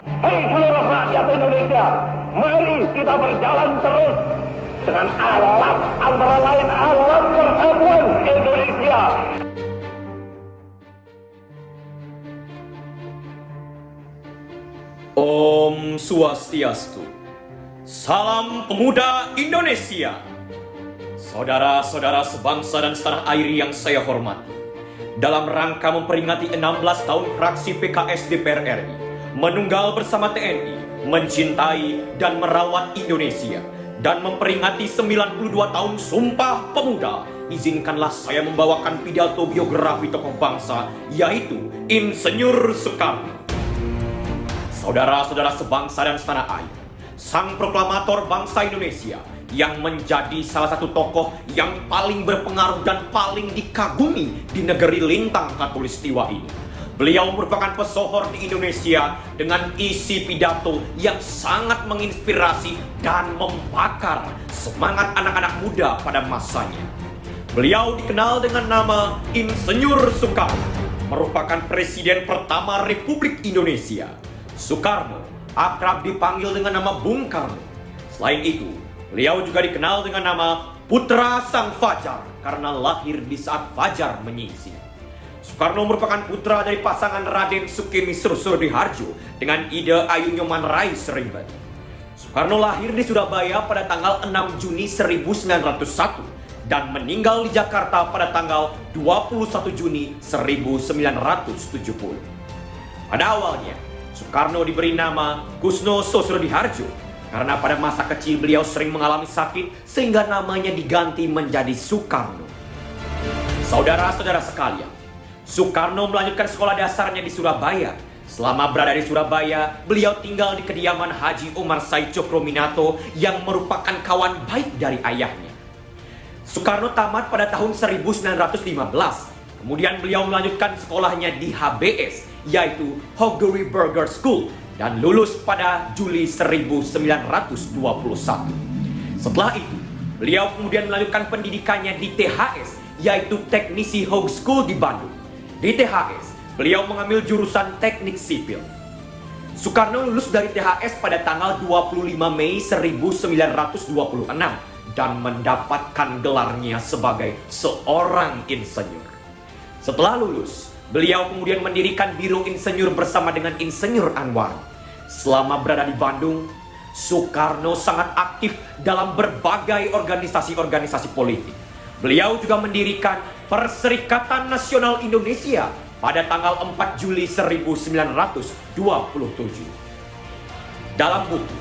Hei seluruh rakyat Indonesia, mari kita berjalan terus dengan alat antara lain alat persatuan Indonesia. Om Swastiastu. Salam pemuda Indonesia. Saudara-saudara sebangsa dan setanah air yang saya hormati, dalam rangka memperingati 16 tahun fraksi PKS DPR RI menunggal bersama TNI, mencintai dan merawat Indonesia, dan memperingati 92 tahun Sumpah Pemuda, izinkanlah saya membawakan pidato biografi tokoh bangsa, yaitu Insinyur Soekarno. Saudara-saudara sebangsa dan setanah air, sang proklamator bangsa Indonesia yang menjadi salah satu tokoh yang paling berpengaruh dan paling dikagumi di negeri lintang khatulistiwa ini. Beliau merupakan pesohor di Indonesia dengan isi pidato yang sangat menginspirasi dan membakar semangat anak-anak muda pada masanya. Beliau dikenal dengan nama Insinyur Soekarno, merupakan presiden pertama Republik Indonesia. Soekarno akrab dipanggil dengan nama Bung Karno. Selain itu, beliau juga dikenal dengan nama Putra Sang Fajar karena lahir di saat fajar menyingsing. Soekarno merupakan putra dari pasangan Raden Sukemisro Surdiharjo dengan Ida Ayu Nyoman Rai Serimbet. Soekarno lahir di Surabaya pada tanggal 6 Juni 1901 dan meninggal di Jakarta pada tanggal 21 Juni 1970. Pada awalnya, Soekarno diberi nama Kusno Sosrodihardjo karena pada masa kecil beliau sering mengalami sakit sehingga namanya diganti menjadi Soekarno. Saudara-saudara sekalian, Soekarno melanjutkan sekolah dasarnya di Surabaya. Selama berada di Surabaya, beliau tinggal di kediaman Haji Omar Said Cokrominato yang merupakan kawan baik dari ayahnya. Soekarno tamat pada tahun 1915. Kemudian beliau melanjutkan sekolahnya di HBS, yaitu Hoggery Burger School, dan lulus pada Juli 1921. Setelah itu, beliau kemudian melanjutkan pendidikannya di THS, yaitu Teknisi Hoge School di Bandung. Di THS, beliau mengambil jurusan teknik sipil. Soekarno lulus dari THS pada tanggal 25 Mei 1926 dan mendapatkan gelarnya sebagai seorang insinyur. Setelah lulus, beliau kemudian mendirikan Biro Insinyur bersama dengan Insinyur Anwar. Selama berada di Bandung, Soekarno sangat aktif dalam berbagai organisasi-organisasi politik. Beliau juga mendirikan Perserikatan Nasional Indonesia pada tanggal 4 Juli 1927. Dalam buku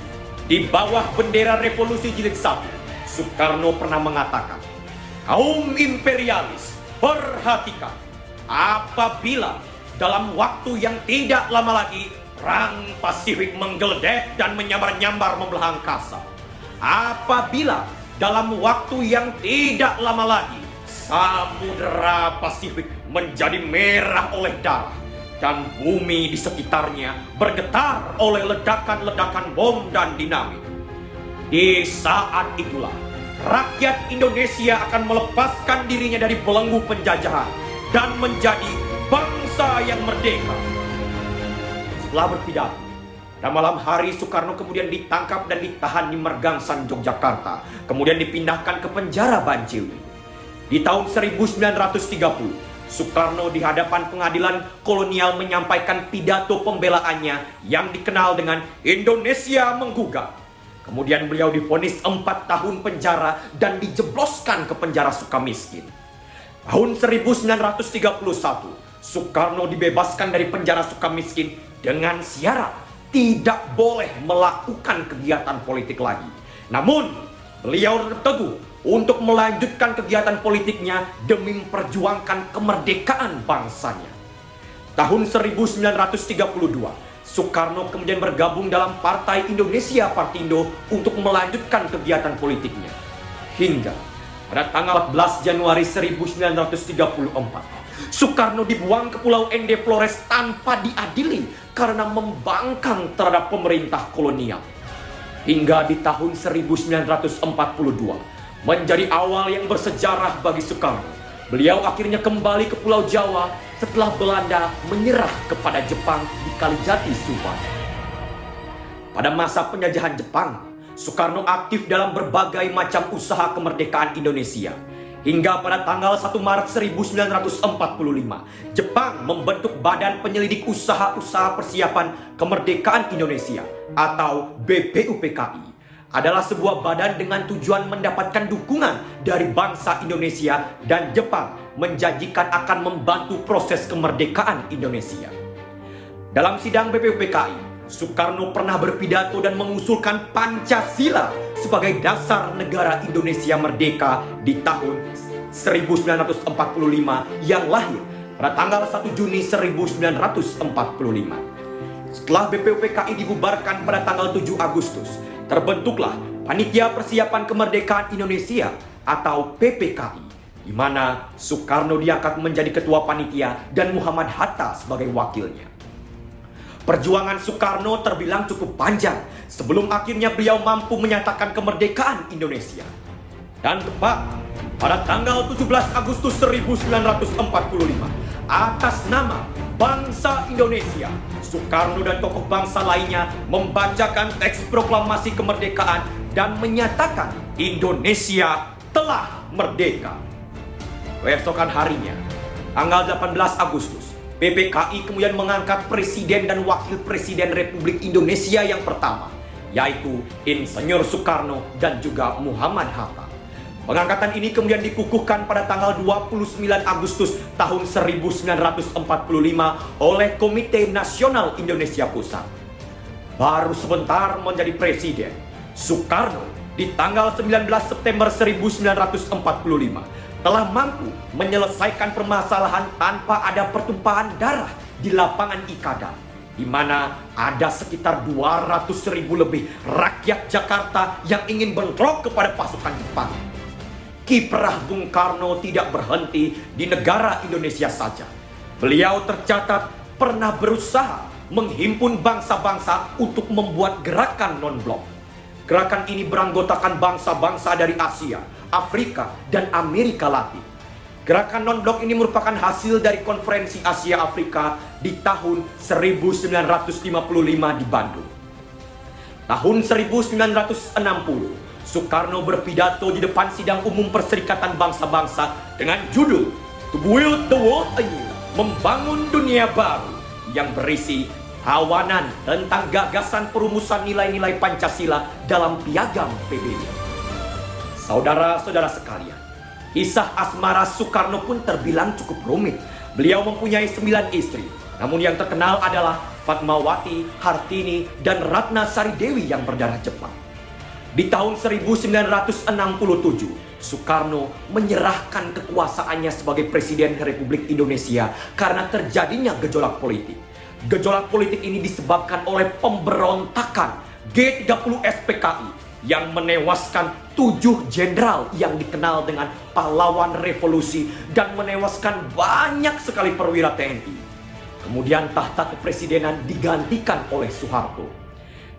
Di Bawah Bendera Revolusi Jilid 1, Soekarno pernah mengatakan, "Kaum imperialis, perhatikan, apabila dalam waktu yang tidak lama lagi perang Pasifik menggeledah dan menyambar-nyambar membelah angkasa. Apabila dalam waktu yang tidak lama lagi Samudera Pasifik menjadi merah oleh darah dan bumi di sekitarnya bergetar oleh ledakan-ledakan bom dan dinamit. Di saat itulah rakyat Indonesia akan melepaskan dirinya dari belenggu penjajahan dan menjadi bangsa yang merdeka." Setelah berpidato, pada malam hari Soekarno kemudian ditangkap dan ditahan di Mergangsan, Yogyakarta, kemudian dipindahkan ke penjara Banjiwi. Di tahun 1930, Soekarno di hadapan pengadilan kolonial menyampaikan pidato pembelaannya yang dikenal dengan Indonesia Menggugat. Kemudian beliau divonis 4 tahun penjara dan dijebloskan ke penjara Sukamiskin. Tahun 1931, Soekarno dibebaskan dari penjara Sukamiskin dengan syarat tidak boleh melakukan kegiatan politik lagi. Namun, beliau tetap teguh untuk melanjutkan kegiatan politiknya demi memperjuangkan kemerdekaan bangsanya. Tahun 1932, Soekarno kemudian bergabung dalam Partai Indonesia Partindo untuk melanjutkan kegiatan politiknya. Hingga pada tanggal 14 Januari 1934, Soekarno dibuang ke Pulau Ende Flores tanpa diadili karena membangkang terhadap pemerintah kolonial. Hingga di tahun 1942, menjadi awal yang bersejarah bagi Soekarno. Beliau akhirnya kembali ke Pulau Jawa setelah Belanda menyerah kepada Jepang di Kalijati, Subang. pada masa penjajahan Jepang, Soekarno aktif dalam berbagai macam usaha kemerdekaan Indonesia. Hingga pada tanggal 1 Maret 1945, Jepang membentuk Badan Penyelidik Usaha-Usaha Persiapan Kemerdekaan Indonesia atau BPUPKI. Adalah sebuah badan dengan tujuan mendapatkan dukungan dari bangsa Indonesia, dan Jepang menjanjikan akan membantu proses kemerdekaan Indonesia. Dalam sidang BPUPKI, Soekarno pernah berpidato dan mengusulkan Pancasila sebagai dasar negara Indonesia merdeka di tahun 1945 yang lahir pada tanggal 1 Juni 1945. Setelah BPUPKI dibubarkan pada tanggal 7 Agustus, terbentuklah Panitia Persiapan Kemerdekaan Indonesia atau PPKI, di mana Soekarno diangkat menjadi ketua panitia dan Muhammad Hatta sebagai wakilnya. Perjuangan Soekarno terbilang cukup panjang sebelum akhirnya beliau mampu menyatakan kemerdekaan Indonesia. Dan tepat pada tanggal 17 Agustus 1945, atas nama bangsa Indonesia, Soekarno dan tokoh bangsa lainnya membacakan teks proklamasi kemerdekaan dan menyatakan Indonesia telah merdeka. Keesokan harinya, tanggal 18 Agustus, PPKI kemudian mengangkat Presiden dan Wakil Presiden Republik Indonesia yang pertama, yaitu Insinyur Soekarno dan juga Muhammad Hatta. Pengangkatan ini kemudian dikukuhkan pada tanggal 29 Agustus tahun 1945 oleh Komite Nasional Indonesia Pusat. Baru sebentar menjadi presiden, Soekarno di tanggal 19 September 1945 telah mampu menyelesaikan permasalahan tanpa ada pertumpahan darah di lapangan Ikada, di mana ada sekitar 200.000 lebih rakyat Jakarta yang ingin bentrok kepada pasukan Jepang. Kiprah Bung Karno tidak berhenti di negara Indonesia saja. Beliau tercatat pernah berusaha menghimpun bangsa-bangsa untuk membuat gerakan non-blok. Gerakan ini beranggotakan bangsa-bangsa dari Asia, Afrika, dan Amerika Latin. Gerakan non-blok ini merupakan hasil dari Konferensi Asia Afrika di tahun 1955 di Bandung. Tahun 1960, Soekarno berpidato di depan sidang umum Perserikatan Bangsa-Bangsa dengan judul To Build the World Anew, membangun dunia baru, yang berisi tawanan tentang gagasan perumusan nilai-nilai Pancasila dalam piagam PBB. Saudara-saudara sekalian, kisah asmara Soekarno pun terbilang cukup rumit. Beliau mempunyai 9 istri, namun yang terkenal adalah Fatmawati, Hartini, dan Ratna Sari Dewi yang berdarah Jepang. Di tahun 1967, Soekarno menyerahkan kekuasaannya sebagai Presiden Republik Indonesia karena terjadinya gejolak politik. Gejolak politik ini disebabkan oleh pemberontakan G30 SPKI yang menewaskan 7 jenderal yang dikenal dengan pahlawan revolusi dan menewaskan banyak sekali perwira TNI. Kemudian tahta kepresidenan digantikan oleh Soeharto.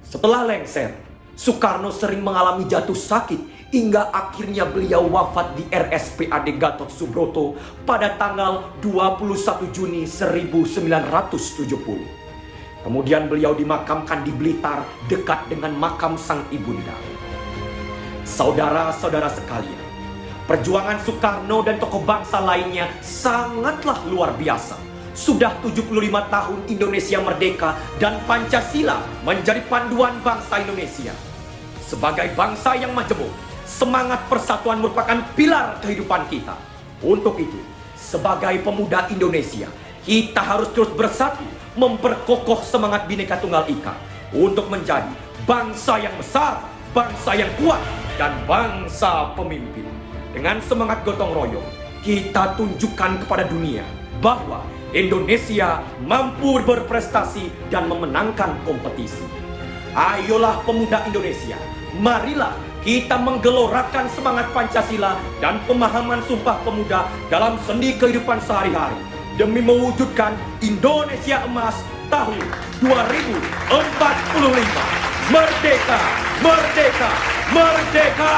Setelah lengser, Soekarno sering mengalami jatuh sakit hingga akhirnya beliau wafat di RSPAD Gatot Subroto pada tanggal 21 Juni 1970. Kemudian beliau dimakamkan di Blitar dekat dengan makam sang ibunda. Saudara-saudara sekalian, perjuangan Soekarno dan tokoh bangsa lainnya sangatlah luar biasa. Sudah 75 tahun Indonesia merdeka dan Pancasila menjadi panduan bangsa Indonesia. Sebagai bangsa yang majemuk, semangat persatuan merupakan pilar kehidupan kita. Untuk itu, sebagai pemuda Indonesia, kita harus terus bersatu, memperkokoh semangat Bhinneka Tunggal Ika untuk menjadi bangsa yang besar, bangsa yang kuat, dan bangsa pemimpin. Dengan semangat gotong royong, kita tunjukkan kepada dunia bahwa Indonesia mampu berprestasi dan memenangkan kompetisi. Ayolah pemuda Indonesia, marilah kita menggelorakan semangat Pancasila dan pemahaman Sumpah Pemuda dalam sendi kehidupan sehari-hari demi mewujudkan Indonesia Emas tahun 2045. Merdeka, merdeka, merdeka!